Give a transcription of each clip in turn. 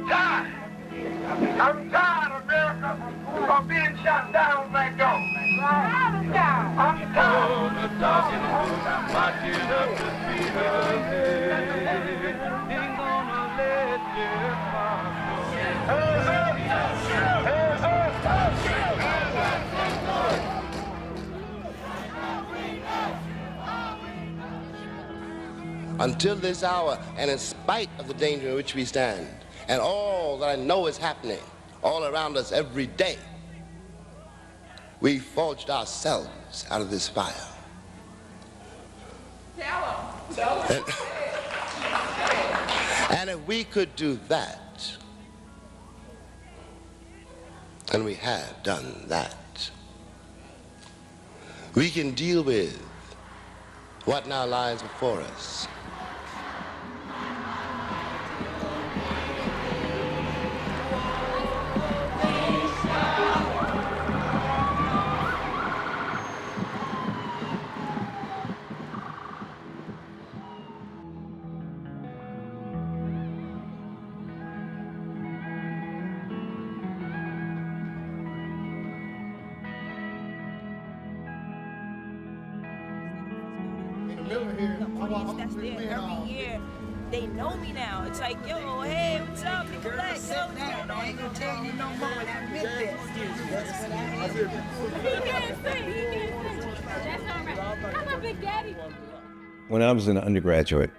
tired. I'm tired of America from being shot down like dogs. I'm tired. Marching up the street ain't gonna let you Until this hour, and in spite of the danger in which we stand, and all that I know is happening all around us every day, we forged ourselves out of this fire. Tell them. And if we could do that, and we have done that, we can deal with what now lies before us. That's there every year. They know me now. It's like, yo, hey, what's up? Yo, what's going on? I ain't gonna tell you no more when I admit that. He can't sing. That's all right. Come on, Big Daddy. When I was an undergraduate,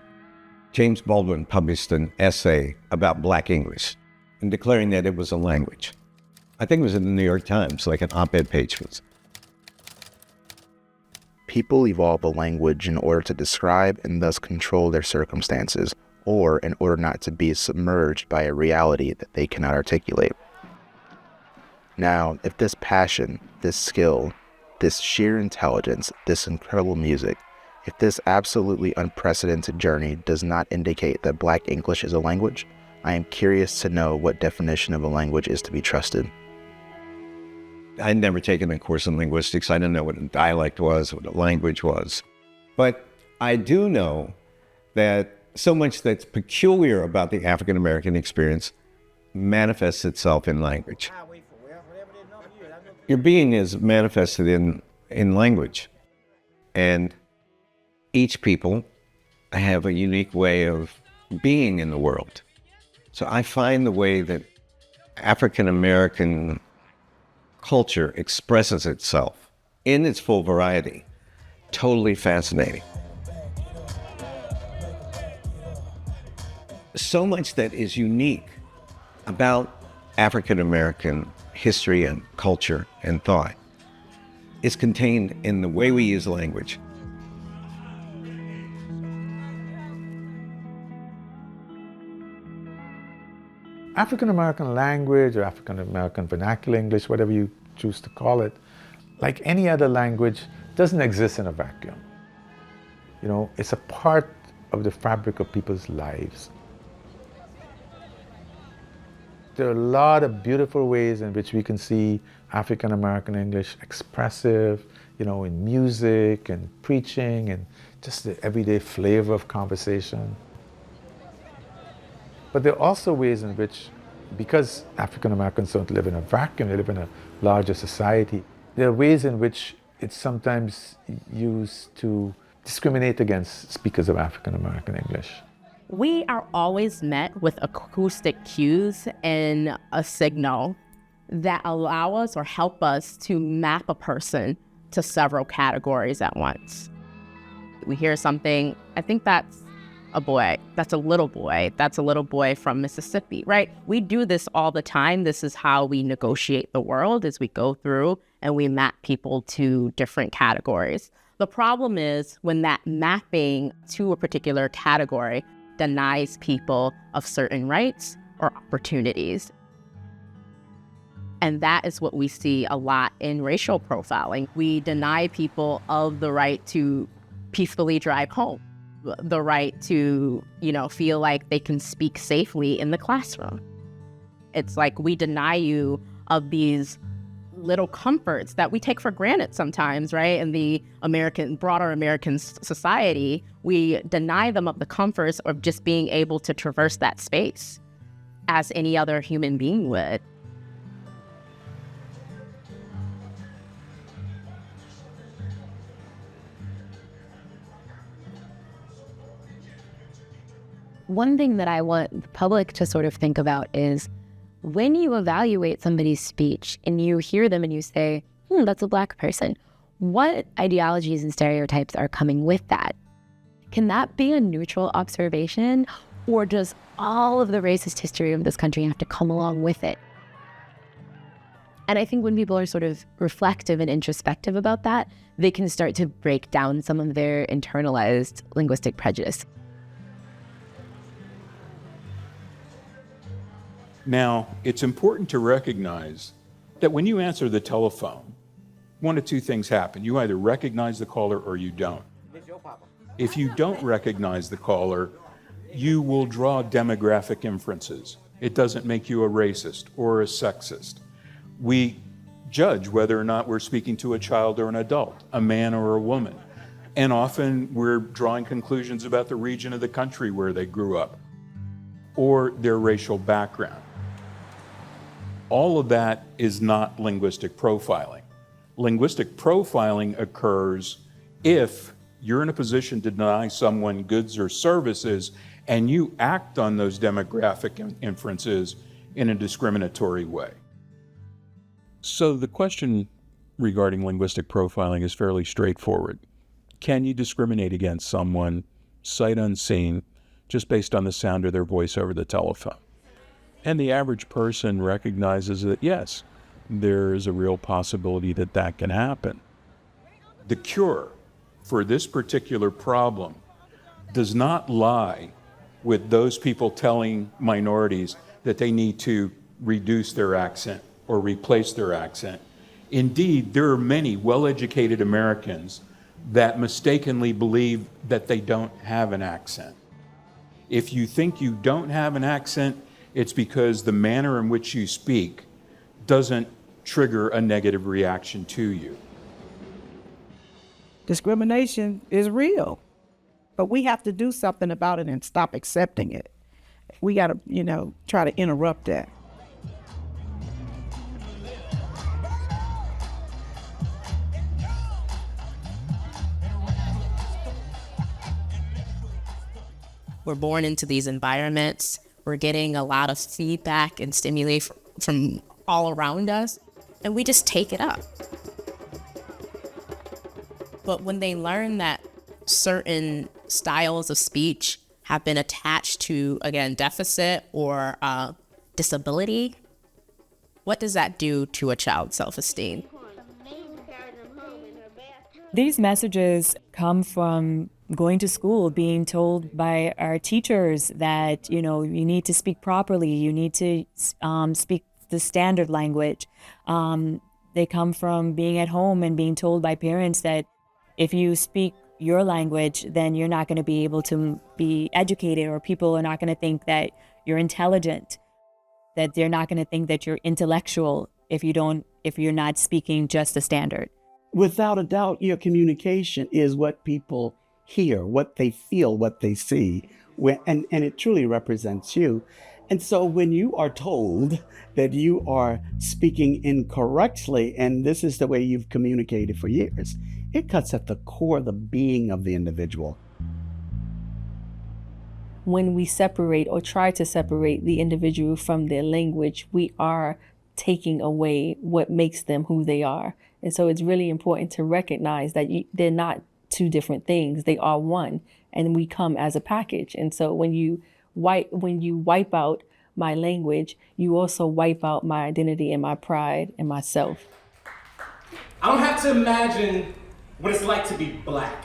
James Baldwin published an essay about Black English and declaring that it was a language. I think it was in the New York Times, like an op-ed page was. People evolve a language in order to describe and thus control their circumstances, or in order not to be submerged by a reality that they cannot articulate. Now, if this passion, this skill, this sheer intelligence, this incredible music, if this absolutely unprecedented journey does not indicate that Black English is a language, I am curious to know what definition of a language is to be trusted. I'd never taken a course in linguistics. I didn't know what a dialect was, what a language was. But I do know that so much that's peculiar about the African-American experience manifests itself in language. Your being is manifested in language. And each people have a unique way of being in the world. So I find the way that African-American culture expresses itself in its full variety totally fascinating. So much that is unique about African-American history and culture and thought is contained in the way we use language. African-American language or African-American vernacular English, whatever you choose to call it, like any other language, doesn't exist in a vacuum. You know, it's a part of the fabric of people's lives. There are a lot of beautiful ways in which we can see African-American English expressive, you know, in music and preaching and just the everyday flavor of conversation. But there are also ways in which, because African Americans don't live in a vacuum, they live in a larger society, there are ways in which it's sometimes used to discriminate against speakers of African American English. We are always met with acoustic cues and a signal that allow us or help us to map a person to several categories at once. We hear something, I think that's a boy, that's a little boy from Mississippi, right? We do this all the time. This is how we negotiate the world as we go through and we map people to different categories. The problem is when that mapping to a particular category denies people of certain rights or opportunities. And that is what we see a lot in racial profiling. We deny people of the right to peacefully drive home, the right to, feel like they can speak safely in the classroom. It's like we deny you of these little comforts that we take for granted sometimes, right? In the broader American society, we deny them of the comforts of just being able to traverse that space. as any other human being would. One thing that I want the public to sort of think about is when you evaluate somebody's speech and you hear them and you say, that's a Black person, what ideologies and stereotypes are coming with that? Can that be a neutral observation, or does all of the racist history of this country have to come along with it? And I think when people are sort of reflective and introspective about that, they can start to break down some of their internalized linguistic prejudice. Now, it's important to recognize that when you answer the telephone, one of two things happen. You either recognize the caller or you don't. If you don't recognize the caller, you will draw demographic inferences. It doesn't make you a racist or a sexist. We judge whether or not we're speaking to a child or an adult, a man or a woman. And often we're drawing conclusions about the region of the country where they grew up or their racial background. All of that is not linguistic profiling. Linguistic profiling occurs if you're in a position to deny someone goods or services and you act on those demographic inferences in a discriminatory way. So the question regarding linguistic profiling is fairly straightforward. Can you discriminate against someone sight unseen just based on the sound of their voice over the telephone? And the average person recognizes that, yes, there is a real possibility that that can happen. The cure for this particular problem does not lie with those people telling minorities that they need to reduce their accent or replace their accent. Indeed, there are many well-educated Americans that mistakenly believe that they don't have an accent. If you think you don't have an accent, it's because the manner in which you speak doesn't trigger a negative reaction to you. Discrimination is real, but we have to do something about it and stop accepting it. We got to, try to interrupt that. We're born into these environments. We're getting a lot of feedback and stimuli from all around us, and we just take it up. But when they learn that certain styles of speech have been attached to, again, deficit or disability, what does that do to a child's self-esteem? These messages come from going to school, being told by our teachers that, you need to speak properly, you need to speak the standard language. They come from being at home and being told by parents that if you speak your language, then you're not going to be able to be educated, or people are not going to think that you're intelligent, that they're not going to think that you're intellectual if you're not speaking just the standard. Without a doubt, your communication is what people hear, what they feel, what they see, and it truly represents you. And so when you are told that you are speaking incorrectly, and this is the way you've communicated for years, it cuts at the core of the being of the individual. When we separate or try to separate the individual from their language, we are taking away what makes them who they are. And so it's really important to recognize that they're not two different things. They are one, and we come as a package. And so when you wipe out my language, you also wipe out my identity and my pride and myself. I don't have to imagine what it's like to be Black,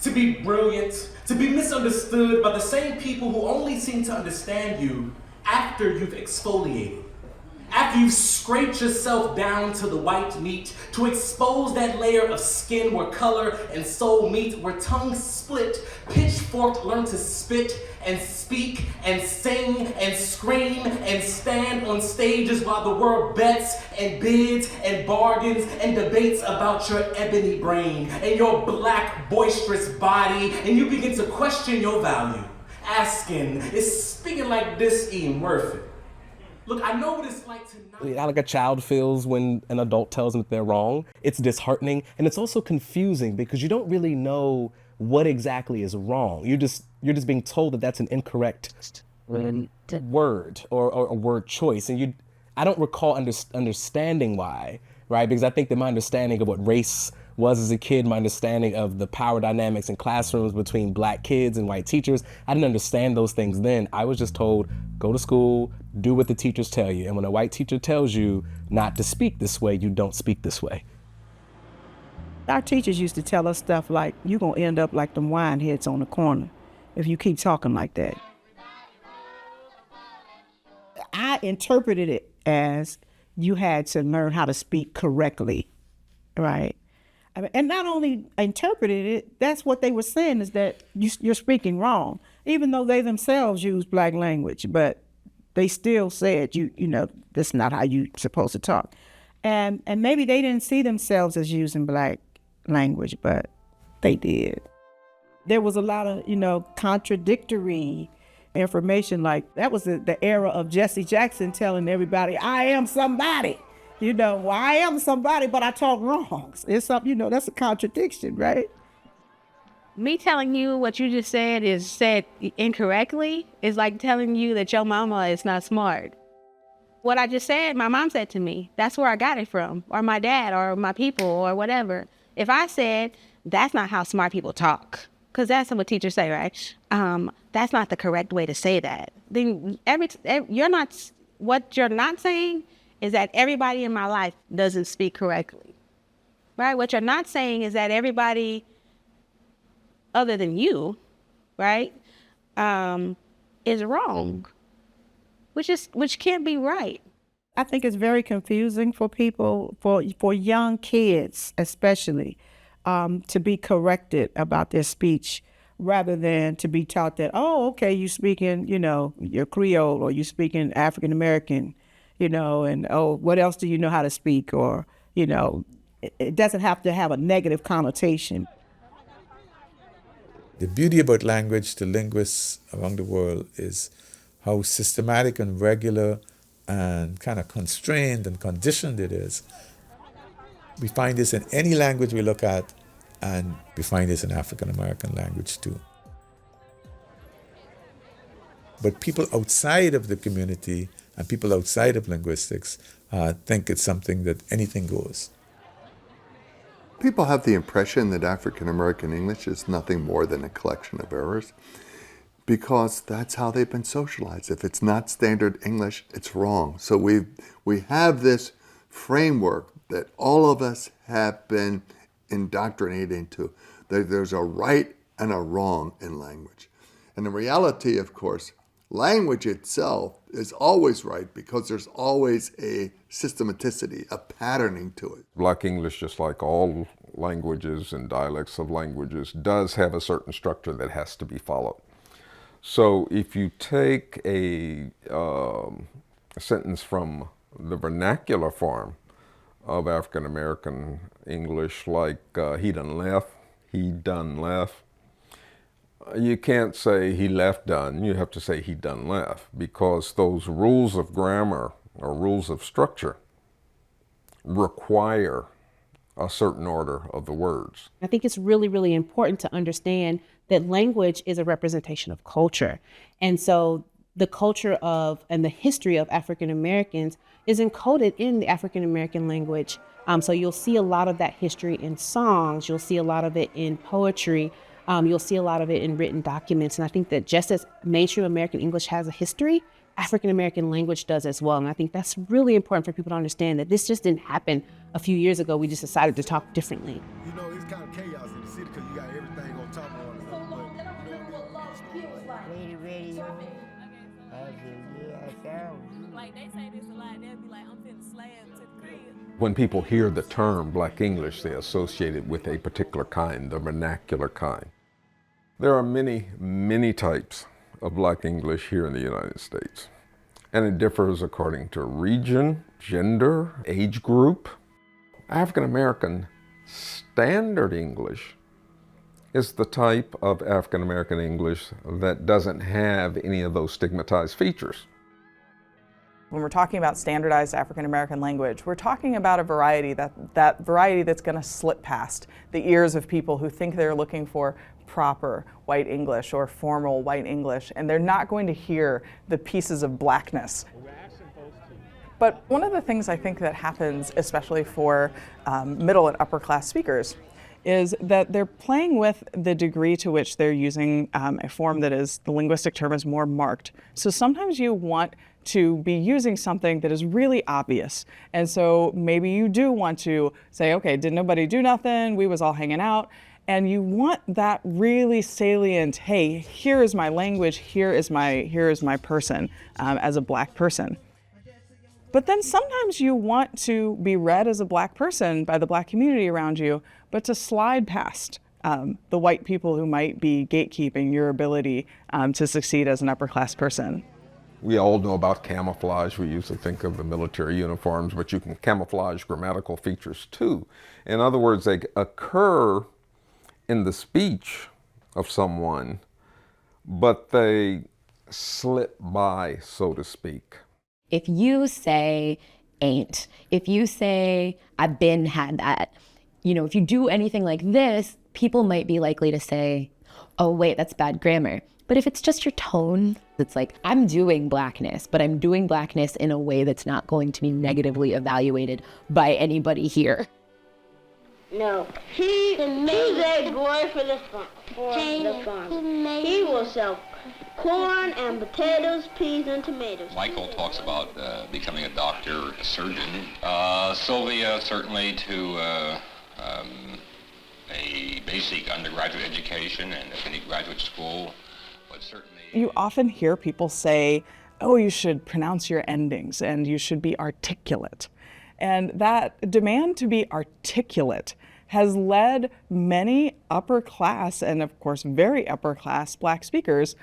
to be brilliant, to be misunderstood by the same people who only seem to understand you after you've exfoliated. After you've scraped yourself down to the white meat, to expose that layer of skin where color and soul meet, where tongues split, pitchfork learn to spit and speak and sing and scream and stand on stages while the world bets and bids and bargains and debates about your ebony brain and your Black boisterous body, and you begin to question your value. asking, is speaking like this E. Murphy. Look, I know what it's like to not... How like a child feels when an adult tells them that they're wrong. It's disheartening, and it's also confusing because you don't really know what exactly is wrong. You're just being told that that's an incorrect word or a word choice, and I don't recall understanding why, right? Because I think that my understanding of what race was as a kid, my understanding of the power dynamics in classrooms between black kids and white teachers, I didn't understand those things then. I was just told, go to school, do what the teachers tell you. And when a white teacher tells you not to speak this way, you don't speak this way. Our teachers used to tell us stuff like, you're going to end up like them wine heads on the corner if you keep talking like that. I interpreted it as you had to learn how to speak correctly, right? And not only interpreted it, that's what they were saying, is that you're speaking wrong, even though they themselves use black language, but they still said, you know, that's not how you're supposed to talk. And maybe they didn't see themselves as using black language, but they did. There was a lot of, you know, contradictory information. Like that was the era of Jesse Jackson telling everybody, I am somebody. You know, well, I am somebody, but I talk wrong. It's something, you know, that's a contradiction, right? Me telling you what you just said is said incorrectly is like telling you that your mama is not smart. What I just said, my mom said to me. That's where I got it from, or my dad, or my people, or whatever. If I said, that's not how smart people talk, because that's what teachers say, right? That's not the correct way to say that. Then what you're not saying is that everybody in my life doesn't speak correctly, right? What you're not saying is that everybody other than you, right, is wrong, which can't be right. I think it's very confusing for people, for young kids especially, to be corrected about their speech rather than to be taught that, oh, okay, you speaking, you know, you're Creole or you speaking African American, you know, and oh, what else do you know how to speak? Or, you know, it doesn't have to have a negative connotation. The beauty about language to linguists around the world is how systematic and regular and kind of constrained and conditioned it is. We find this in any language we look at, and we find this in African American language too. But people outside of the community and people outside of linguistics think it's something that anything goes. People have the impression that African American English is nothing more than a collection of errors because that's how they've been socialized. If it's not standard English, it's wrong. So we have this framework that all of us have been indoctrinated into. There's a right and a wrong in language. And the reality, of course, language itself is always right because there's always a systematicity, a patterning to it. Black English, just like all languages and dialects of languages, does have a certain structure that has to be followed. So if you take a sentence from the vernacular form of African American English, like he done left, he done left, you can't say he left done, you have to say he done left, because those rules of grammar or rules of structure require a certain order of the words. I think it's really, really important to understand that language is a representation of culture. And so the culture of and the history of African Americans is encoded in the African American language. So you'll see a lot of that history in songs, you'll see a lot of it in poetry, you'll see a lot of it in written documents. And I think that just as mainstream American English has a history, African American language does as well. And I think that's really important for people to understand that this just didn't happen a few years ago. We just decided to talk differently. You know, it's kind of chaos in the city because you got everything on top of one another. Like they say this a lot, they'll be like, I'm finna slam to the crib. When people hear the term Black English, they associate it with a particular kind, the vernacular kind. There are many, many types of Black English here in the United States, and it differs according to region, gender, age group. African American Standard English is the type of African American English that doesn't have any of those stigmatized features. When we're talking about standardized African American language, we're talking about a variety that variety that's going to slip past the ears of people who think they're looking for proper white English or formal white English, and they're not going to hear the pieces of blackness. But one of the things I think that happens, especially for middle and upper class speakers, is that they're playing with the degree to which they're using a form that is, the linguistic term is more marked. So sometimes you want to be using something that is really obvious. And so maybe you do want to say, okay, did nobody do nothing? We was all hanging out. And you want that really salient, hey, here is my language, here is my person as a black person. But then sometimes you want to be read as a black person by the black community around you, but to slide past the white people who might be gatekeeping your ability to succeed as an upper class person. We all know about camouflage. We used to think of the military uniforms, but you can camouflage grammatical features too. In other words, they occur in the speech of someone, but they slip by, so to speak. If you say ain't, if you say I've been had that, if you do anything like this, people might be likely to say, oh wait, that's bad grammar. But if it's just your tone, it's like, I'm doing blackness, but I'm doing blackness in a way that's not going to be negatively evaluated by anybody here. No, he's a boy for the farm. He will sell corn and potatoes, peas, and tomatoes. Michael talks about becoming a doctor or a surgeon. Sylvia, certainly to a basic undergraduate education and attending graduate school, but certainly... You often hear people say, oh, you should pronounce your endings and you should be articulate. And that demand to be articulate has led many upper class, and of course very upper class black speakers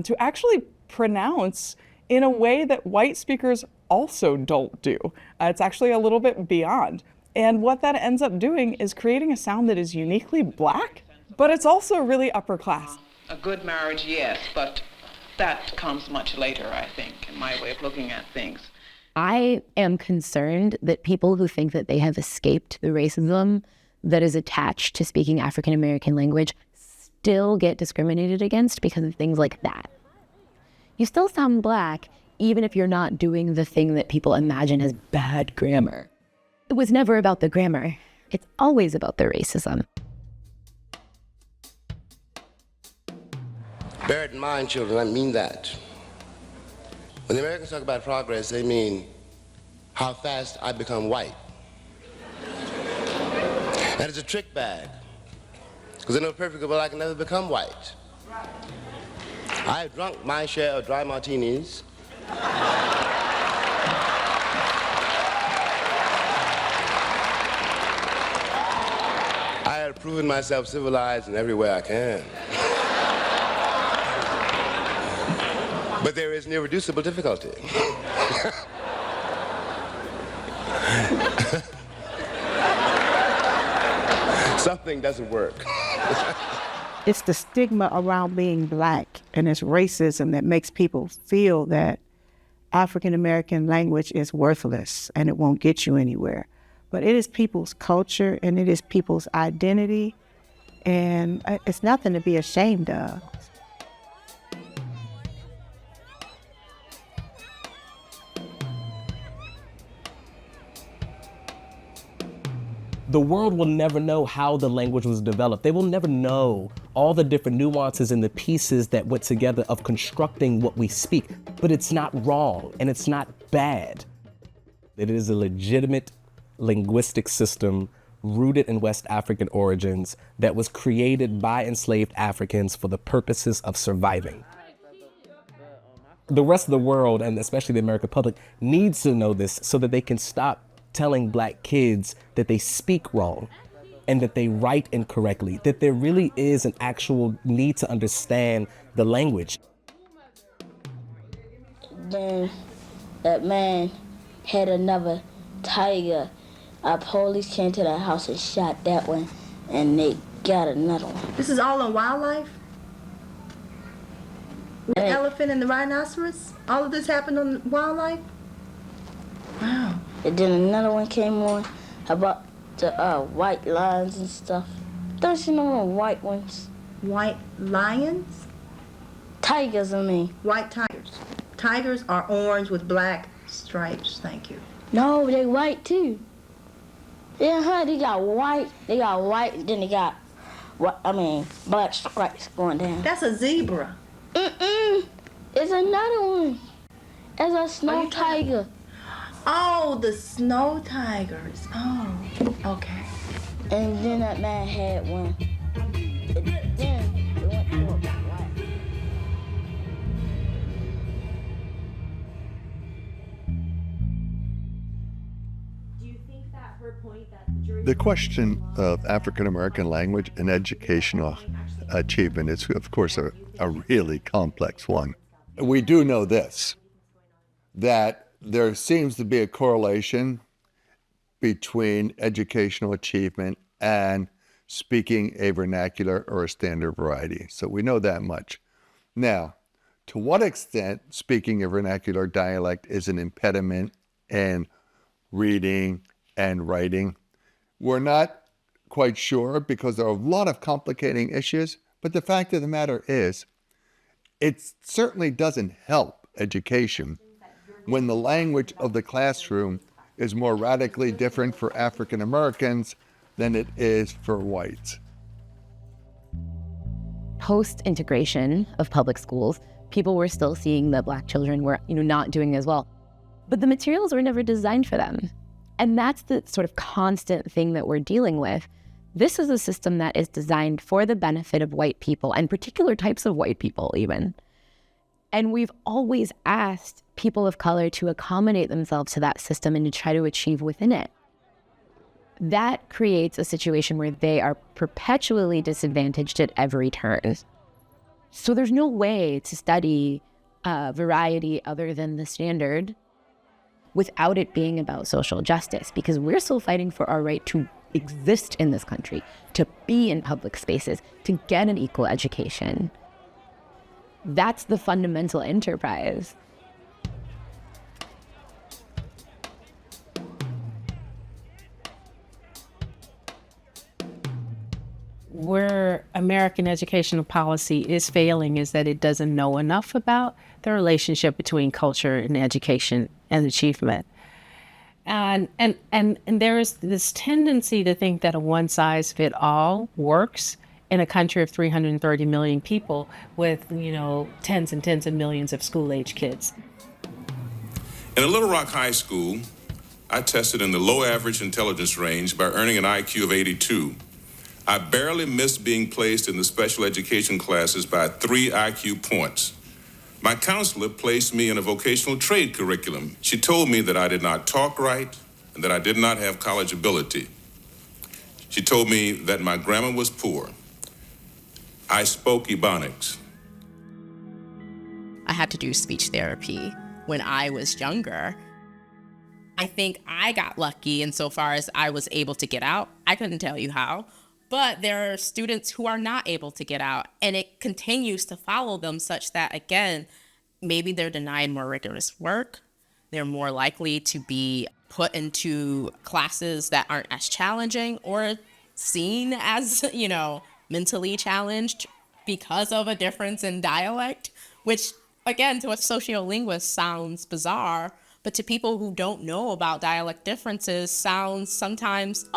to actually pronounce in a way that white speakers also don't do. It's actually a little bit beyond. And what that ends up doing is creating a sound that is uniquely black, but it's also really upper class. A good marriage, yes, but that comes much later, I think, in my way of looking at things. I am concerned that people who think that they have escaped the racism that is attached to speaking African American language still get discriminated against because of things like that. You still sound black, even if you're not doing the thing that people imagine as bad grammar. It was never about the grammar. It's always about the racism. Bear it in mind, children, I mean that. When the Americans talk about progress, they mean how fast I become white. That is a trick bag, because I know perfectly well I can never become white. I've drunk my share of dry martinis. I have proven myself civilized in every way I can. But there is an irreducible difficulty. Something doesn't work. It's the stigma around being black and it's racism that makes people feel that African American language is worthless and it won't get you anywhere. But it is people's culture and it is people's identity, and it's nothing to be ashamed of. The world will never know how the language was developed. They will never know all the different nuances and the pieces that went together of constructing what we speak. But it's not wrong and it's not bad. It is a legitimate linguistic system rooted in West African origins that was created by enslaved Africans for the purposes of surviving. The rest of the world, and especially the American public, needs to know this so that they can stop telling black kids that they speak wrong and that they write incorrectly, that there really is an actual need to understand the language. Then that man had another tiger. Our police came to the house and shot that one, and they got another one. This is all on wildlife? The elephant and the rhinoceros? All of this happened on wildlife? Wow. And then another one came on about the white lions and stuff. Don't you know the white ones? White lions? Tigers, I mean. White tigers. Tigers are orange with black stripes, thank you. No, they white too. Yeah, they got white, then they got, black stripes going down. That's a zebra. It's another one. It's a snow tiger. Oh, the snow tigers. Oh, okay. And then that man had one. And then it went to a black. The question of African American language and educational achievement is, of course, a really complex one. We do know this, that there seems to be a correlation between educational achievement and speaking a vernacular or a standard variety. So we know that much. Now, to what extent speaking a vernacular dialect is an impediment in reading and writing, we're not quite sure because there are a lot of complicating issues, but the fact of the matter is, it certainly doesn't help education when the language of the classroom is more radically different for African Americans than it is for whites. Post-integration of public schools, people were still seeing that Black children were, not doing as well. But the materials were never designed for them. And that's the sort of constant thing that we're dealing with. This is a system that is designed for the benefit of white people and particular types of white people even. And we've always asked people of color to accommodate themselves to that system and to try to achieve within it. That creates a situation where they are perpetually disadvantaged at every turn. So there's no way to study variety other than the standard without it being about social justice, because we're still fighting for our right to exist in this country, to be in public spaces, to get an equal education. That's the fundamental enterprise. Where American educational policy is failing is that it doesn't know enough about the relationship between culture and education and achievement. And there is this tendency to think that a one-size-fits-all works in a country of 330 million people with, tens and tens of millions of school-age kids. In a Little Rock High School, I tested in the low average intelligence range by earning an IQ of 82. I barely missed being placed in the special education classes by 3 IQ points. My counselor placed me in a vocational trade curriculum. She told me that I did not talk right and that I did not have college ability. She told me that my grammar was poor. I spoke Ebonics. I had to do speech therapy when I was younger. I think I got lucky insofar as I was able to get out. I couldn't tell you how. But there are students who are not able to get out, and it continues to follow them such that, again, maybe they're denied more rigorous work. They're more likely to be put into classes that aren't as challenging or seen as, mentally challenged because of a difference in dialect, which, again, to a sociolinguist sounds bizarre, but to people who don't know about dialect differences sounds sometimes,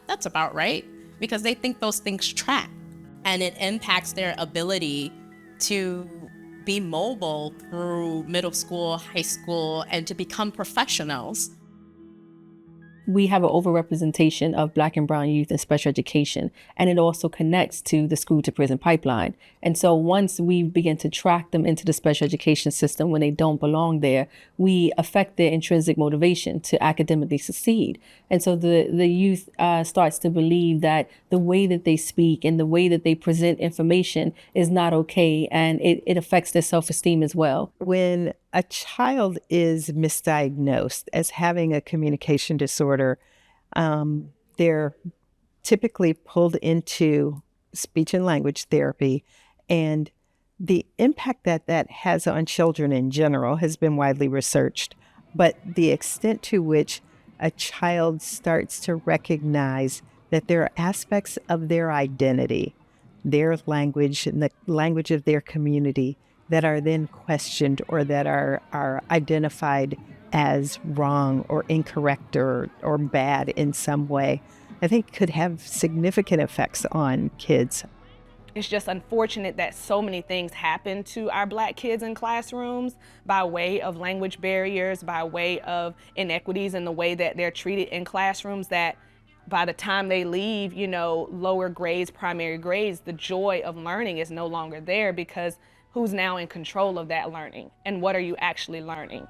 that's about right, because they think those things track. And it impacts their ability to be mobile through middle school, high school, and to become professionals. We have an overrepresentation of Black and brown youth in special education, and it also connects to the school to prison pipeline. And so once we begin to track them into the special education system when they don't belong there, we affect their intrinsic motivation to academically succeed. And so the youth starts to believe that the way that they speak and the way that they present information is not okay, and it affects their self-esteem as well. When a child is misdiagnosed as having a communication disorder, they're typically pulled into speech and language therapy, and the impact that that has on children in general has been widely researched. But the extent to which a child starts to recognize that there are aspects of their identity, their language, and the language of their community that are then questioned or that are identified as wrong or incorrect or bad in some way, I think could have significant effects on kids. It's just unfortunate that so many things happen to our Black kids in classrooms by way of language barriers, by way of inequities in the way that they're treated in classrooms, that by the time they leave, lower grades, primary grades, the joy of learning is no longer there, because who's now in control of that learning, and what are you actually learning?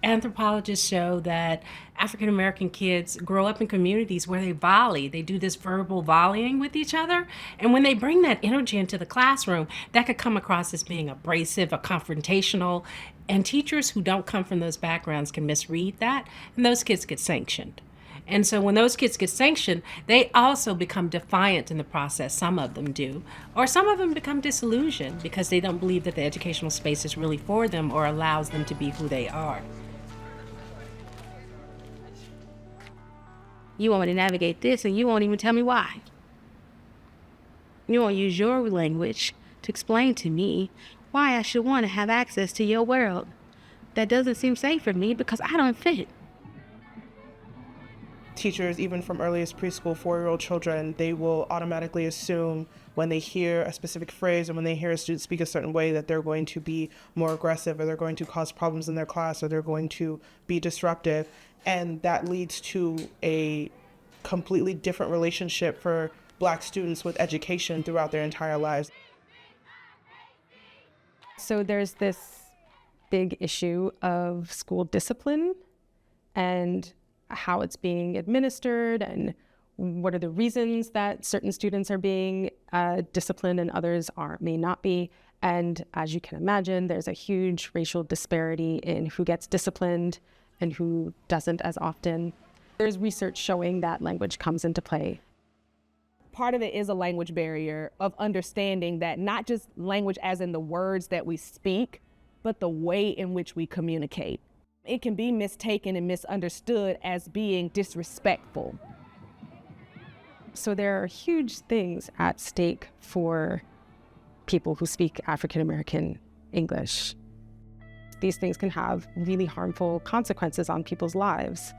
Anthropologists show that African American kids grow up in communities where they volley. They do this verbal volleying with each other. And when they bring that energy into the classroom, that could come across as being abrasive or confrontational. And teachers who don't come from those backgrounds can misread that, and those kids get sanctioned. And so when those kids get sanctioned, they also become defiant in the process. Some of them do. Or some of them become disillusioned because they don't believe that the educational space is really for them or allows them to be who they are. You want me to navigate this and you won't even tell me why. You won't use your language to explain to me why I should want to have access to your world. That doesn't seem safe for me because I don't fit. Teachers, even from earliest preschool, 4-year-old children, they will automatically assume when they hear a specific phrase and when they hear a student speak a certain way that they're going to be more aggressive, or they're going to cause problems in their class, or they're going to be disruptive. And that leads to a completely different relationship for Black students with education throughout their entire lives. So there's this big issue of school discipline and how it's being administered, and what are the reasons that certain students are being disciplined and others may not be. And as you can imagine, there's a huge racial disparity in who gets disciplined and who doesn't as often. There's research showing that language comes into play. Part of it is a language barrier of understanding that not just language as in the words that we speak, but the way in which we communicate. It can be mistaken and misunderstood as being disrespectful. So there are huge things at stake for people who speak African American English. These things can have really harmful consequences on people's lives.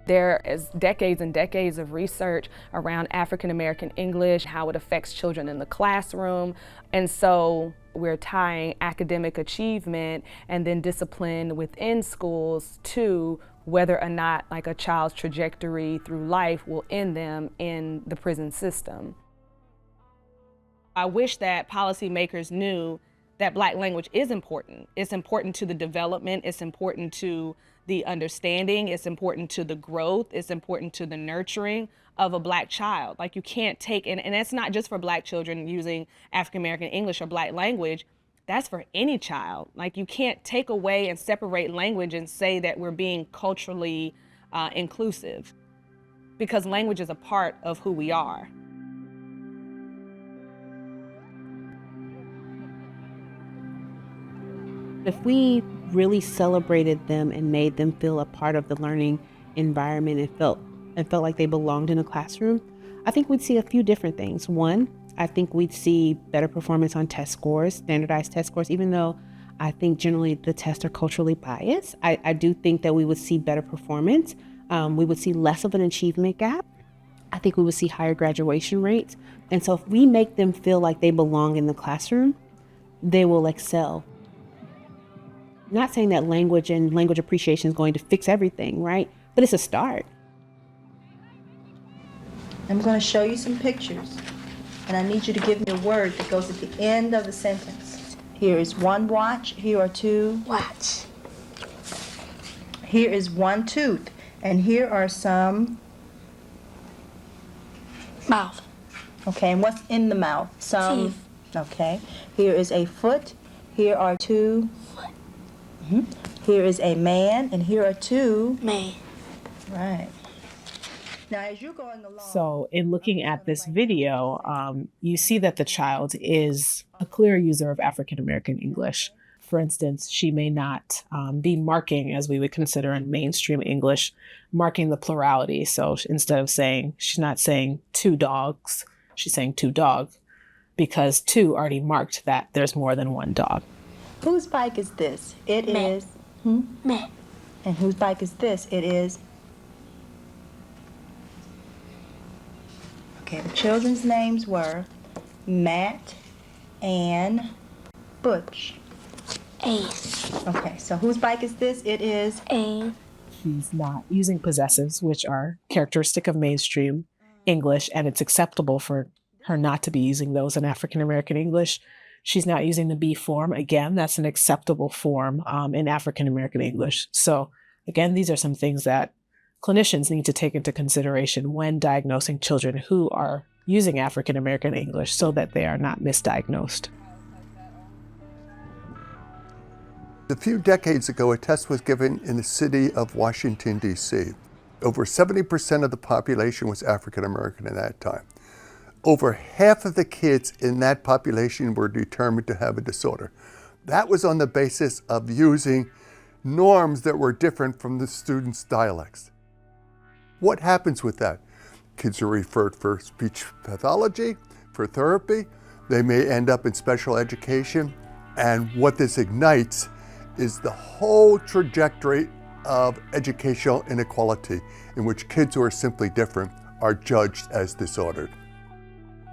There is decades and decades of research around African American English, how it affects children in the classroom. And so we're tying academic achievement and then discipline within schools to whether or not a child's trajectory through life will end them in the prison system. I wish that policymakers knew that Black language is important. It's important to the development, it's important to the understanding, it's important to the growth, it's important to the nurturing of a Black child. You can't take, and that's not just for Black children using African American English or Black language, that's for any child. You can't take away and separate language and say that we're being culturally inclusive, because language is a part of who we are. If we really celebrated them and made them feel a part of the learning environment and felt like they belonged in a classroom, I think we'd see a few different things. One, I think we'd see better performance on test scores, standardized test scores, even though I think generally the tests are culturally biased. I do think that we would see better performance. We would see less of an achievement gap. I think we would see higher graduation rates. And so if we make them feel like they belong in the classroom, they will excel. Not saying that language and language appreciation is going to fix everything, right? But it's a start. I'm going to show you some pictures, and I need you to give me a word that goes at the end of the sentence. Here is one watch, here are two. Watch. Here is one tooth, and here are some... Mouth. Okay, and what's in the mouth? Some... Teeth. Okay. Here is a foot, here are two... Foot. Here is a man, and here are two... Man. Right. Now, as you're going along, So in looking at this video, you see that the child is a clear user of African American English. For instance, she may not be marking, as we would consider in mainstream English, marking the plurality. So instead of saying, she's not saying two dogs, she's saying two dog, because two already marked that there's more than one dog. Whose bike is this? It Me. is. Me. And whose bike is this? It is. Okay, the children's names were Matt and Butch. Ace. Okay, so whose bike is this? It is. A. She's not using possessives, which are characteristic of mainstream English, and it's acceptable for her not to be using those in African American English. She's not using the be form. Again, that's an acceptable form in African American English. So again, these are some things that clinicians need to take into consideration when diagnosing children who are using African American English so that they are not misdiagnosed. A few decades ago, a test was given in the city of Washington, D.C. Over 70% of the population was African American at that time. Over half of the kids in that population were determined to have a disorder. That was on the basis of using norms that were different from the students' dialects. What happens with that? Kids are referred for speech pathology, for therapy. They may end up in special education. And what this ignites is the whole trajectory of educational inequality in which kids who are simply different are judged as disordered.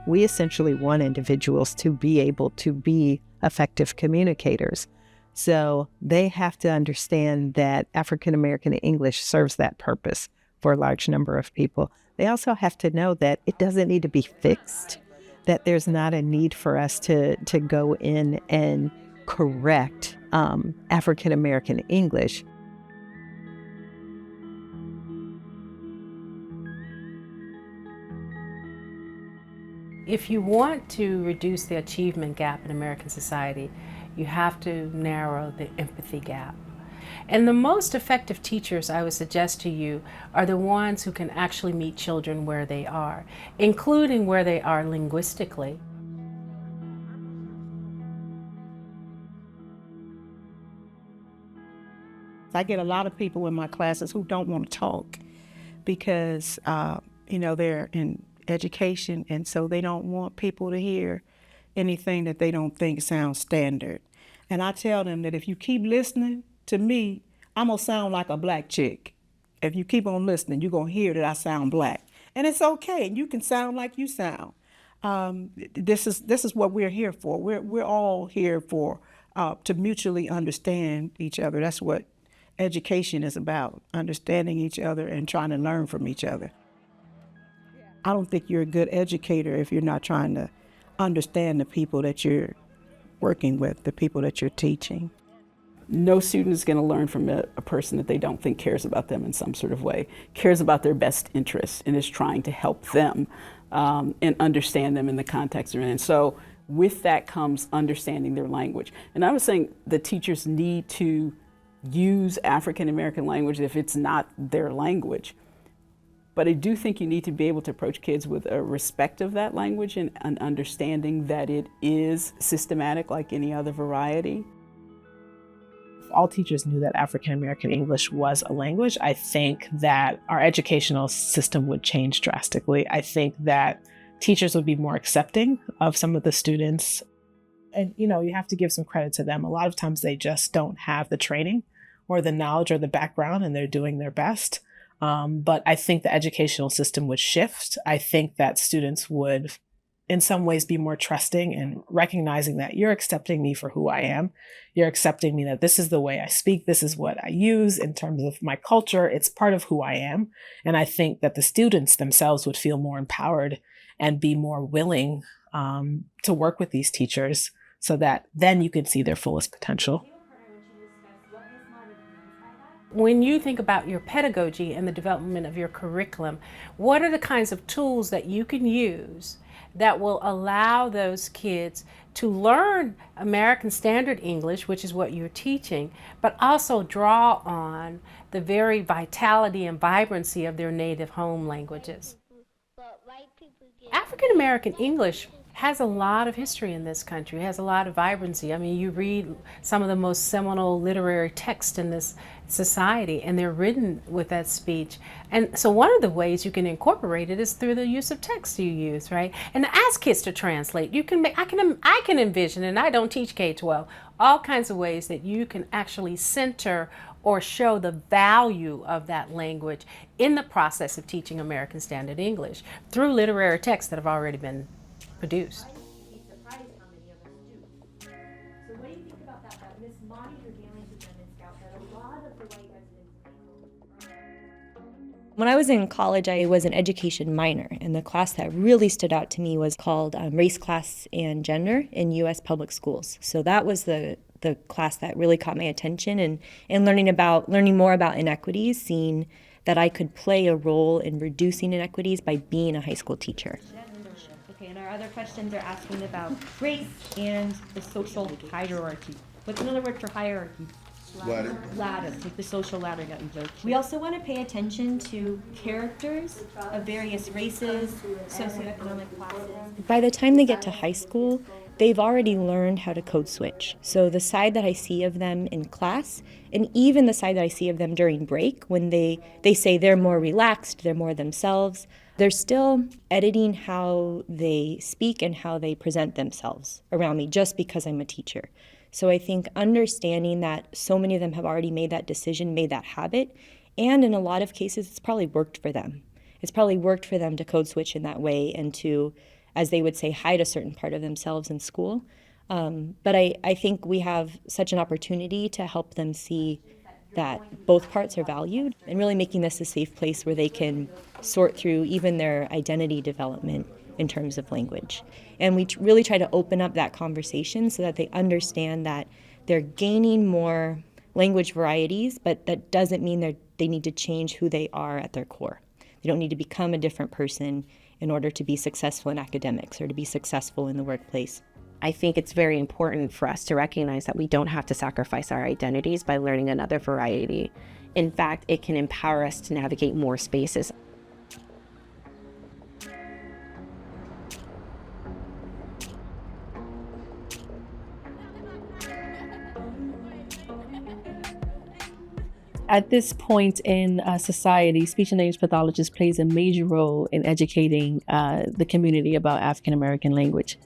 We essentially want individuals to be able to be effective communicators. So they have to understand that African American English serves that purpose for a large number of people. They also have to know that it doesn't need to be fixed, that there's not a need for us to go in and correct African American English. If you want to reduce the achievement gap in American society, you have to narrow the empathy gap. And the most effective teachers, I would suggest to you, are the ones who can actually meet children where they are, including where they are linguistically. I get a lot of people in my classes who don't want to talk because, they're in education, and so they don't want people to hear anything that they don't think sounds standard. And I tell them that if you keep listening to me, I'm gonna sound like a black chick. If you keep on listening, you're gonna hear that I sound black. And it's okay, and you can sound like you sound. This is what we're here for. We're all here for to mutually understand each other. That's what education is about, understanding each other and trying to learn from each other. I don't think you're a good educator if you're not trying to understand the people that you're working with, the people that you're teaching. No student is going to learn from a person that they don't think cares about them in some sort of way, cares about their best interests, and is trying to help them and understand them in the context they're in. So with that comes understanding their language. And I was saying the teachers need to use African American language if it's not their language. But I do think you need to be able to approach kids with a respect of that language and an understanding that it is systematic like any other variety. If all teachers knew that African American English was a language, I think that our educational system would change drastically. I think that teachers would be more accepting of some of the students. And, you have to give some credit to them. A lot of times they just don't have the training or the knowledge or the background, and they're doing their best. But I think the educational system would shift. I think that students would, in some ways, be more trusting and recognizing that you're accepting me for who I am. You're accepting me that this is the way I speak. This is what I use in terms of my culture. It's part of who I am. And I think that the students themselves would feel more empowered and be more willing to work with these teachers so that then you can see their fullest potential. When you think about your pedagogy and the development of your curriculum, what are the kinds of tools that you can use that will allow those kids to learn American Standard English, which is what you're teaching, but also draw on the very vitality and vibrancy of their native home languages. African American English has a lot of history in this country, has a lot of vibrancy. I mean, you read some of the most seminal literary texts in this society, and they're written with that speech. And so one of the ways you can incorporate it is through the use of text you use, right? And ask kids to translate. You can make, I can envision, and I don't teach K-12, all kinds of ways that you can actually center or show the value of that language in the process of teaching American Standard English through literary texts that have already been produced. When I was in college, I was an education minor, and the class that really stood out to me was called Race, Class, and Gender in U.S. Public Schools. So that was the class that really caught my attention, and learning more about inequities, seeing that I could play a role in reducing inequities by being a high school teacher. Okay, and our other questions are asking about race and the social hierarchy. What's another word for hierarchy? Ladder. Ladder, like the social ladder that we built. We also want to pay attention to characters of various races, socioeconomic classes. By the time they get to high school, they've already learned how to code switch. So the side that I see of them in class, and even the side that I see of them during break, when they say they're more relaxed, they're more themselves, they're still editing how they speak and how they present themselves around me just because I'm a teacher. So I think understanding that so many of them have already made that decision, made that habit, and in a lot of cases, it's probably worked for them. It's probably worked for them to code switch in that way and to, as they would say, hide a certain part of themselves in school. But I think we have such an opportunity to help them see that both parts are valued and really making this a safe place where they can sort through even their identity development in terms of language. And we really try to open up that conversation so that they understand that they're gaining more language varieties, but that doesn't mean they need to change who they are at their core. They don't need to become a different person in order to be successful in academics or to be successful in the workplace. I think it's very important for us to recognize that we don't have to sacrifice our identities by learning another variety. In fact, it can empower us to navigate more spaces. At this point in society, speech and language pathologist plays a major role in educating the community about African American language.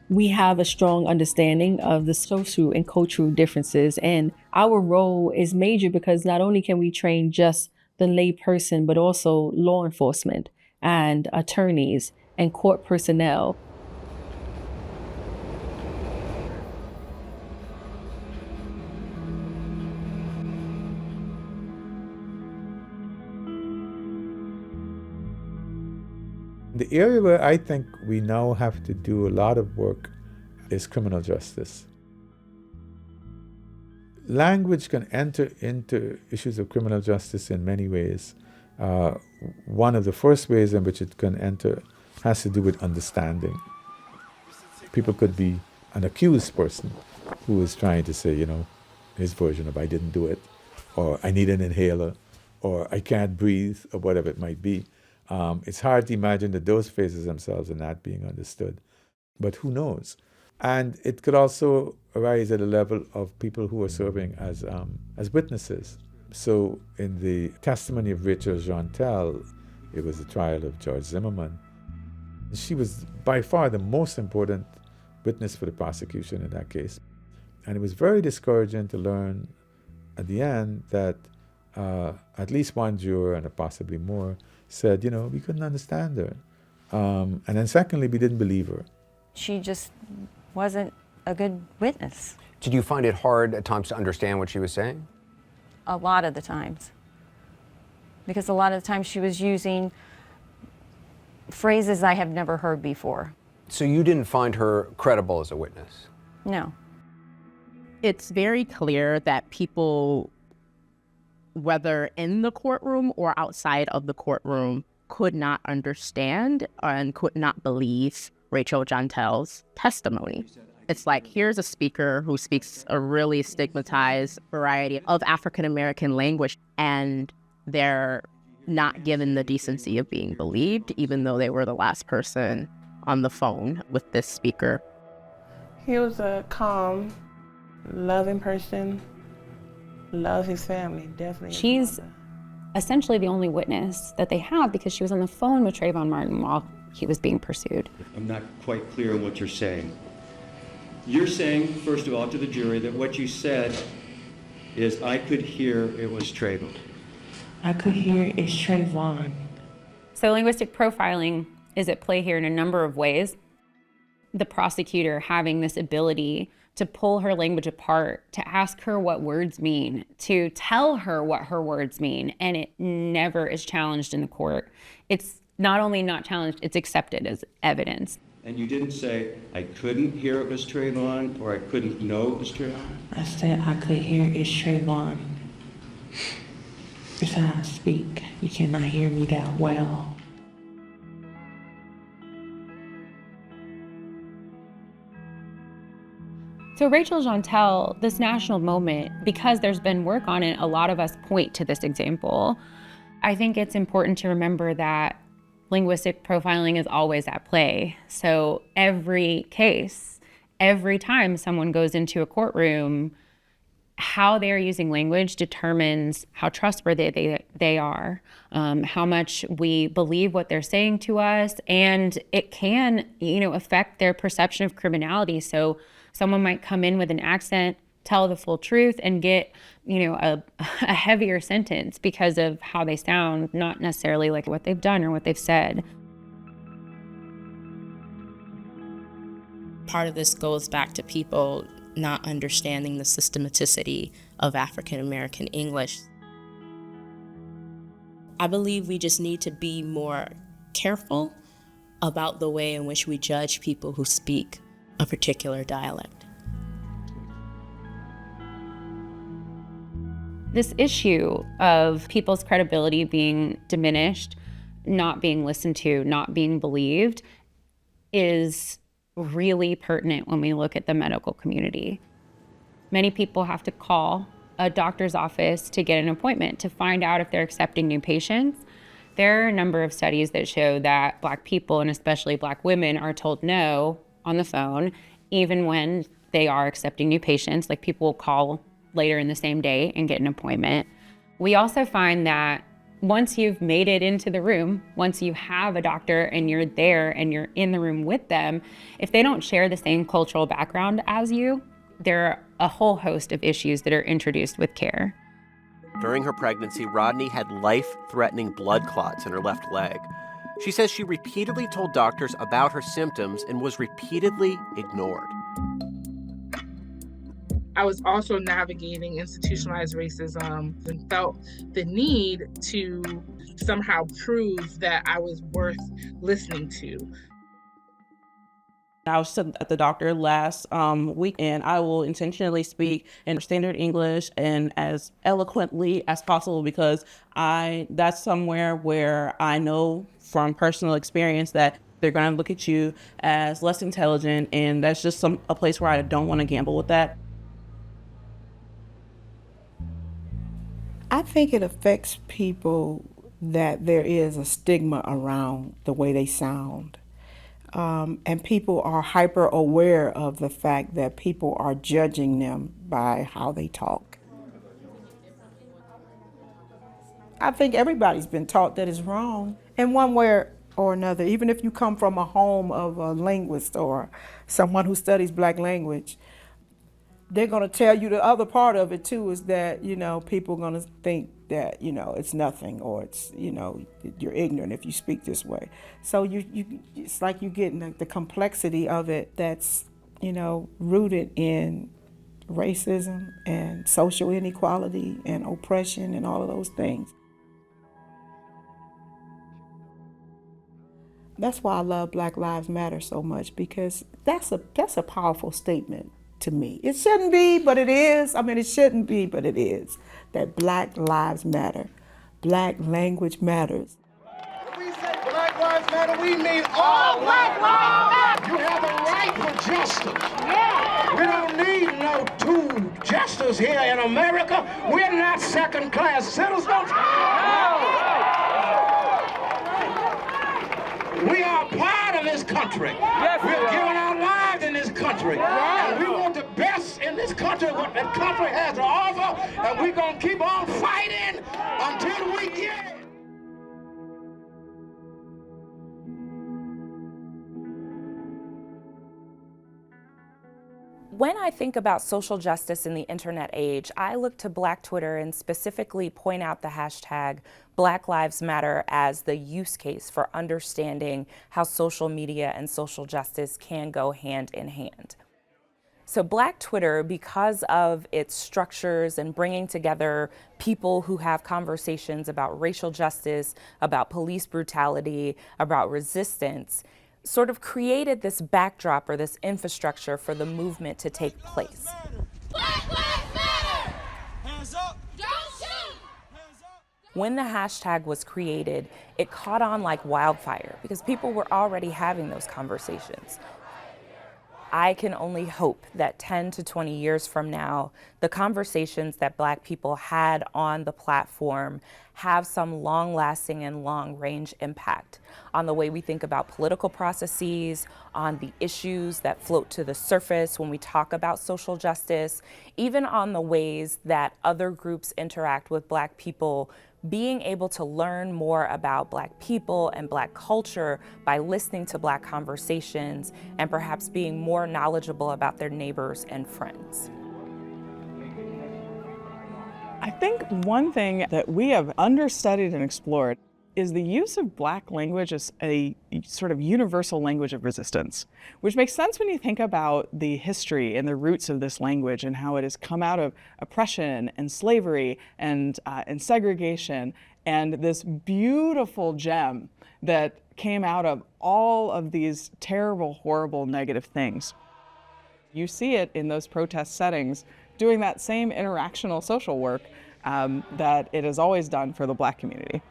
We have a strong understanding of the social and cultural differences, and our role is major because not only can we train just the lay person, but also law enforcement and attorneys and court personnel. The area where I think we now have to do a lot of work is criminal justice. Language can enter into issues of criminal justice in many ways. One of the first ways in which it can enter has to do with understanding. People could be an accused person who is trying to say, his version of I didn't do it, or I need an inhaler, or I can't breathe, or whatever it might be. It's hard to imagine that those phrases themselves are not being understood, but who knows? And it could also arise at a level of people who are serving as witnesses. So in the testimony of Rachel Jeantel, it was the trial of George Zimmerman. She was by far the most important witness for the prosecution in that case. And it was very discouraging to learn at the end that at least one juror, and possibly more, said, we couldn't understand her. And then secondly, we didn't believe her. She just wasn't a good witness. Did you find it hard at times to understand what she was saying? A lot of the times. Because a lot of the times she was using phrases I have never heard before. So you didn't find her credible as a witness? No. It's very clear that people, whether in the courtroom or outside of the courtroom, could not understand and could not believe Rachel Jontel's testimony. It's like, here's a speaker who speaks a really stigmatized variety of African American language, and they're not given the decency of being believed, even though they were the last person on the phone with this speaker. He was a calm, loving person, loved his family, definitely. She's essentially the only witness that they have because she was on the phone with Trayvon Martin while he was being pursued. I'm not quite clear on what you're saying. You're saying, first of all, to the jury that what you said is, I could hear it was Trayvon. I could hear it's Trayvon. So linguistic profiling is at play here in a number of ways. The prosecutor having this ability to pull her language apart, to ask her what words mean, to tell her what her words mean, and it never is challenged in the court. It's not only not challenged, it's accepted as evidence. And you didn't say, I couldn't hear it was Trayvon, or I couldn't know it was Trayvon? I said I could hear it's Trayvon. It's how I speak. You cannot hear me that well. So Rachel Jontel, this national moment, because there's been work on it, a lot of us point to this example. I think it's important to remember that linguistic profiling is always at play. So every case, every time someone goes into a courtroom, how they're using language determines how trustworthy they are, how much we believe what they're saying to us, and it can, affect their perception of criminality. So someone might come in with an accent, tell the full truth, and get, a heavier sentence because of how they sound, not necessarily like what they've done or what they've said. Part of this goes back to people not understanding the systematicity of African American English. I believe we just need to be more careful about the way in which we judge people who speak a particular dialect. This issue of people's credibility being diminished, not being listened to, not being believed, is really pertinent when we look at the medical community. Many people have to call a doctor's office to get an appointment to find out if they're accepting new patients. There are a number of studies that show that Black people, and especially Black women, are told no on the phone, even when they are accepting new patients. Like, people will call later in the same day and get an appointment. We also find that once you've made it into the room, once you have a doctor and you're there and you're in the room with them, if they don't share the same cultural background as you, there are a whole host of issues that are introduced with care. During her pregnancy, Rodney had life-threatening blood clots in her left leg. She says she repeatedly told doctors about her symptoms and was repeatedly ignored. I was also navigating institutionalized racism and felt the need to somehow prove that I was worth listening to. I was at the doctor last week, and I will intentionally speak in standard English and as eloquently as possible because that's somewhere where I know from personal experience that they're going to look at you as less intelligent, and that's just a place where I don't want to gamble with that. I think it affects people that there is a stigma around the way they sound. And people are hyper aware of the fact that people are judging them by how they talk. I think everybody's been taught that it's wrong in one way or another. Even if you come from a home of a linguist or someone who studies Black language, they're going to tell you the other part of it too, is that, people are going to think that, it's nothing, or it's, you're ignorant if you speak this way. So it's like you get the complexity of it that's, rooted in racism and social inequality and oppression and all of those things. That's why I love Black Lives Matter so much, because that's a powerful statement to me. It shouldn't be, but it is. It shouldn't be, but it is. That Black lives matter. Black language matters. We say murder, we mean all black lives. You have a right for justice. Yeah. We don't need no two justice here in America. We're not second-class citizens. No. We are part of this country. Yes, we're giving our lives in this country. Yes. And we want the best in this country, what that country has to offer, and we're going to keep on fighting until we get it. When I think about social justice in the internet age, I look to Black Twitter and specifically point out the hashtag Black Lives Matter as the use case for understanding how social media and social justice can go hand in hand. So Black Twitter, because of its structures and bringing together people who have conversations about racial justice, about police brutality, about resistance, sort of created this backdrop or this infrastructure for the movement to take place. Black Lives Matter! Hands up! Don't shoot! When the hashtag was created, it caught on like wildfire because people were already having those conversations. I can only hope that 10 to 20 years from now, the conversations that Black people had on the platform have some long-lasting and long-range impact on the way we think about political processes, on the issues that float to the surface when we talk about social justice, even on the ways that other groups interact with Black people. Being able to learn more about Black people and Black culture by listening to Black conversations and perhaps being more knowledgeable about their neighbors and friends. I think one thing that we have understudied and explored is the use of Black language as a sort of universal language of resistance, which makes sense when you think about the history and the roots of this language and how it has come out of oppression and slavery and segregation, and this beautiful gem that came out of all of these terrible, horrible, negative things. You see it in those protest settings doing that same interactional social work that it has always done for the Black community.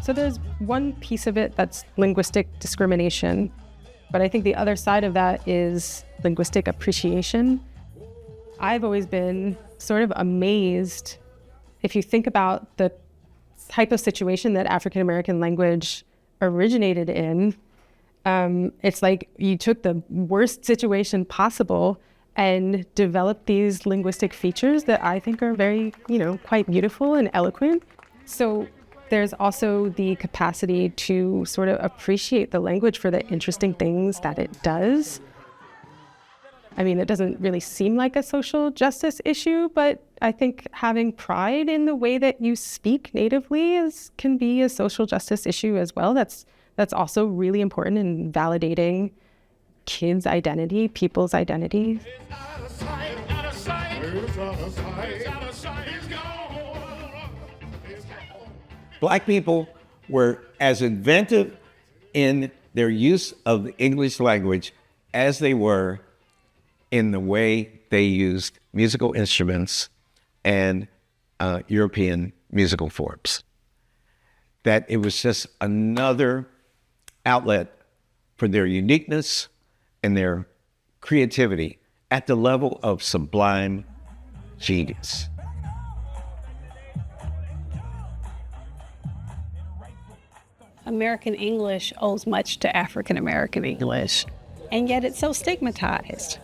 So there's one piece of it that's linguistic discrimination, but I think the other side of that is linguistic appreciation. I've always been sort of amazed if you think about the type of situation that African American language originated in. It's like you took the worst situation possible and developed these linguistic features that I think are very, quite beautiful and eloquent. So there's also the capacity to sort of appreciate the language for the interesting things that it does. I mean, it doesn't really seem like a social justice issue, but I think having pride in the way that you speak natively can be a social justice issue as well. That's also really important in validating kids' identity, people's identity. Black people were as inventive in their use of the English language as they were in the way they used musical instruments and European musical forms. That it was just another outlet for their uniqueness and their creativity at the level of sublime genius. American English owes much to African American English, and yet it's so stigmatized.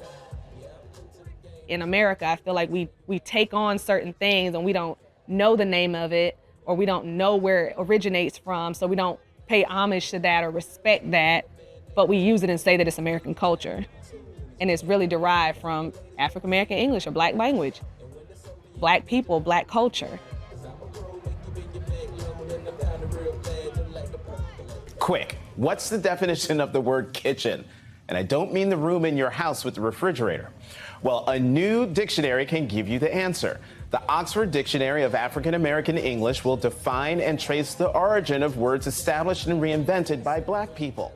In America, I feel like we take on certain things and we don't know the name of it, or we don't know where it originates from, so we don't pay homage to that or respect that, but we use it and say that it's American culture. And it's really derived from African American English or Black language, Black people, Black culture. Quick, what's the definition of the word kitchen? And I don't mean the room in your house with the refrigerator. Well, a new dictionary can give you the answer. The Oxford Dictionary of African American English will define and trace the origin of words established and reinvented by Black people.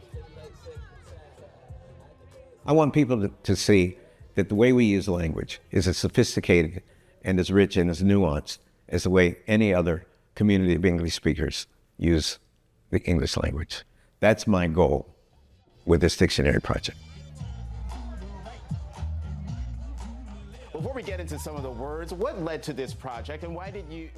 I want people to see that the way we use language is as sophisticated and as rich and as nuanced as the way any other community of English speakers use the English language. That's my goal with this dictionary project. Before we get into some of the words, what led to this project and why did you...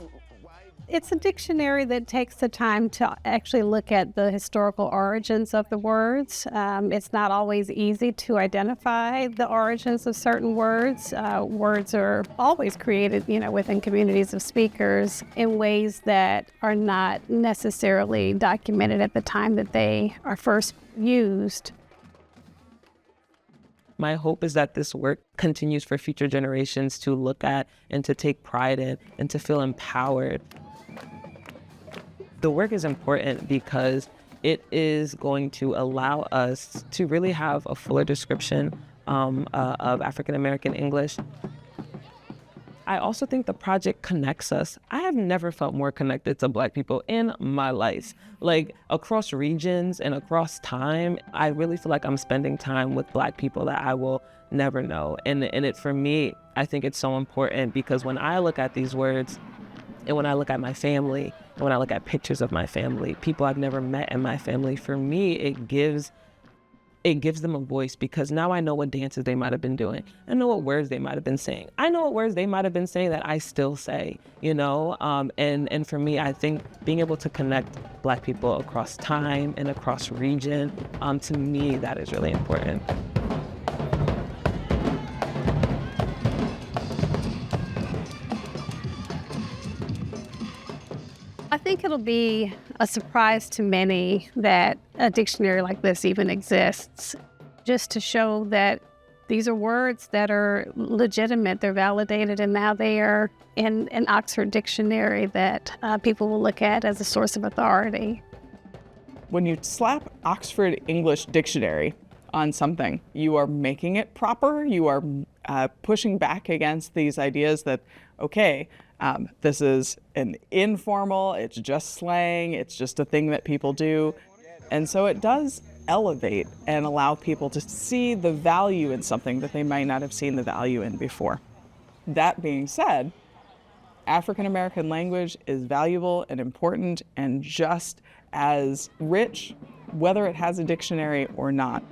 It's a dictionary that takes the time to actually look at the historical origins of the words. It's not always easy to identify the origins of certain words. Words are always created, within communities of speakers in ways that are not necessarily documented at the time that they are first used. My hope is that this work continues for future generations to look at and to take pride in and to feel empowered. The work is important because it is going to allow us to really have a fuller description of African American English. I also think the project connects us. I have never felt more connected to Black people in my life. Like across regions and across time, I really feel like I'm spending time with Black people that I will never know. And for me, I think it's so important because when I look at these words and when I look at my family and when I look at pictures of my family, people I've never met in my family, for me, it gives them a voice because now I know what dances they might have been doing. I know what words they might have been saying. I know what words they might have been saying that I still say, and for me, I think being able to connect Black people across time and across region, to me, that is really important. I think it'll be a surprise to many that a dictionary like this even exists, just to show that these are words that are legitimate, they're validated, and now they are in an Oxford dictionary that people will look at as a source of authority. When you slap Oxford English Dictionary on something, you are making it proper, you are pushing back against these ideas that, okay, this is an informal, it's just slang, it's just a thing that people do. And so it does elevate and allow people to see the value in something that they might not have seen the value in before. That being said, African American language is valuable and important and just as rich, whether it has a dictionary or not.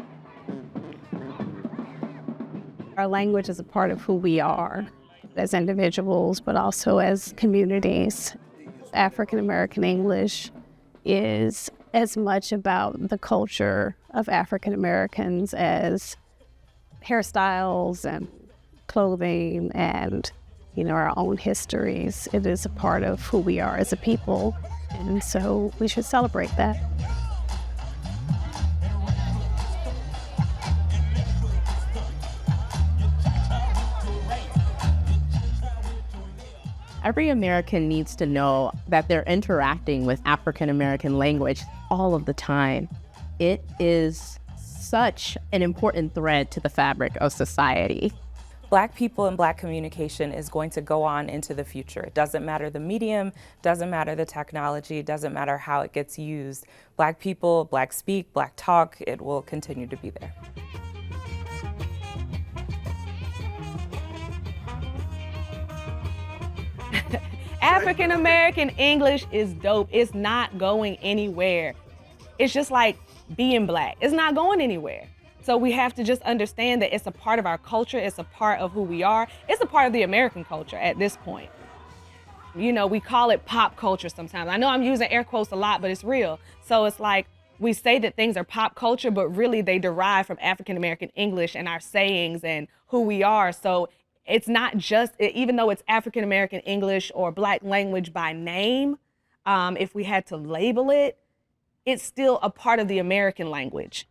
Our language is a part of who we are as individuals, but also as communities. African American English is as much about the culture of African Americans as hairstyles and clothing and, our own histories. It is a part of who we are as a people, and so we should celebrate that. Every American needs to know that they're interacting with African American language all of the time. It is such an important thread to the fabric of society. Black people and Black communication is going to go on into the future. It doesn't matter the medium, doesn't matter the technology, doesn't matter how it gets used. Black people, Black speak, Black talk, it will continue to be there. African American English is dope. It's not going anywhere. It's just like being Black. It's not going anywhere. So we have to just understand that it's a part of our culture. It's a part of who we are. It's a part of the American culture at this point. We call it pop culture sometimes. I know I'm using air quotes a lot, but it's real. So it's like we say that things are pop culture, but really they derive from African American English and our sayings and who we are. So it's not just, even though it's African American English or Black language by name, if we had to label it, it's still a part of the American language.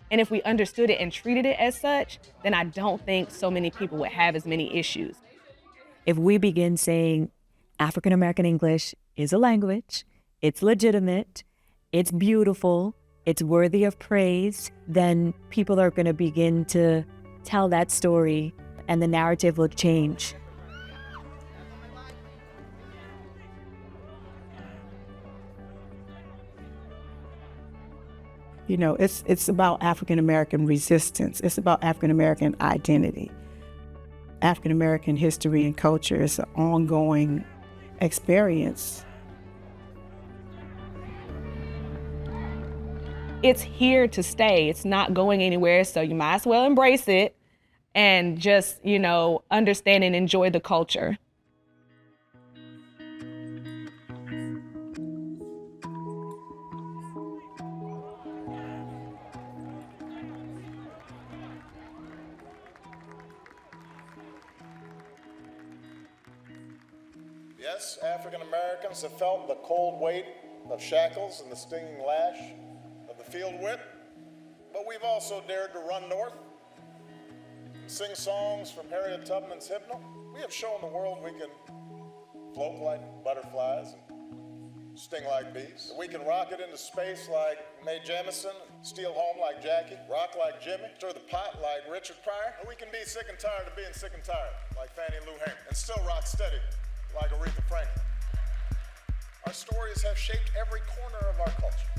And if we understood it and treated it as such, then I don't think so many people would have as many issues. If we begin saying African American English is a language, it's legitimate, it's beautiful, it's worthy of praise, then people are going to begin to tell that story and the narrative will change. You know, it's about African American resistance. It's about African American identity. African American history and culture is an ongoing experience. It's here to stay. It's not going anywhere, so you might as well embrace it and just, you know, understand and enjoy the culture. Yes, African Americans have felt the cold weight of shackles and the stinging lash of the field whip, but we've also dared to run north and sing songs from Harriet Tubman's hymnal. We have shown the world we can float like butterflies and sting like bees. We can rocket into space like Mae Jemison, steal home like Jackie, rock like Jimmy, stir the pot like Richard Pryor. Or we can be sick and tired of being sick and tired like Fannie Lou Hamer and still rock steady like Aretha Franklin. Our stories have shaped every corner of our culture.